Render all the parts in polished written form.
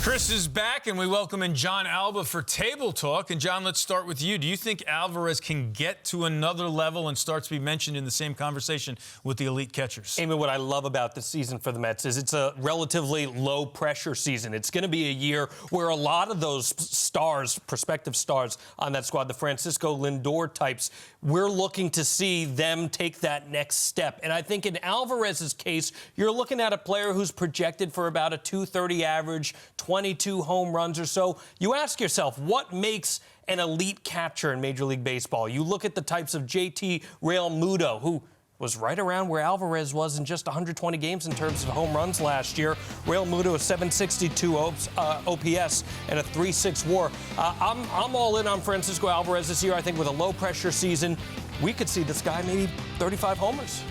Chris is back, and we welcome in Jon Alba for Table Talk. And, Jon, let's start with you. Do you think Alvarez can get to another level and start to be mentioned in the same conversation with the elite catchers? Amy, what I love about this season for the Mets is it's a relatively low-pressure season. It's going to be a year where a lot of those stars, prospective stars on that squad, the Francisco Lindor types, we're looking to see them take that next step. And I think in Alvarez's case, you're looking at a player who's projected for about a .230 average, 22 home runs or so. You ask yourself, what makes an elite catcher in Major League Baseball? You look at the types of JT Realmuto, who was right around where Alvarez was in just 120 games in terms of home runs last year. Realmuto, a 762 OPS and a 3.6 WAR. I'm all in on Francisco Alvarez this year. I think with a low-pressure season, we could see this guy maybe 35 homers.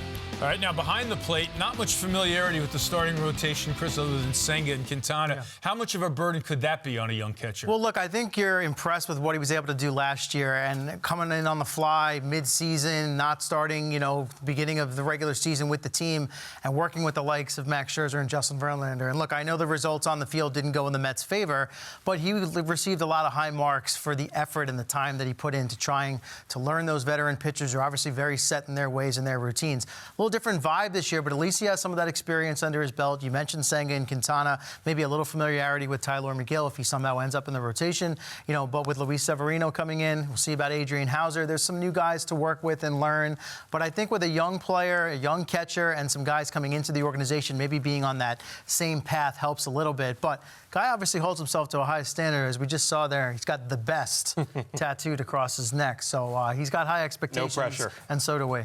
All right, now behind the plate, not much familiarity with the starting rotation, Chris, other than Senga and Quintana. Yeah. How much of a burden could that be on a young catcher? Well, look, I think you're impressed with what he was able to do last year, and coming in on the fly, mid-season, not starting, beginning of the regular season with the team, and working with the likes of Max Scherzer and Justin Verlander. And look, I know the results on the field didn't go in the Mets' favor, but he received a lot of high marks for the effort and the time that he put into trying to learn those veteran pitchers who are obviously very set in their ways and their routines. A little different vibe this year, but at least he has some of that experience under his belt. You mentioned Senga and Quintana, maybe a little familiarity with Tyler McGill if he somehow ends up in the rotation. But with Luis Severino coming in, we'll see about Adrian Hauser. There's some new guys to work with and learn. But I think with a young player, a young catcher, and some guys coming into the organization, maybe being on that same path helps a little bit. But guy obviously holds himself to a high standard, as we just saw there. He's got the best tattooed across his neck. So he's got high expectations. No pressure. And so do we.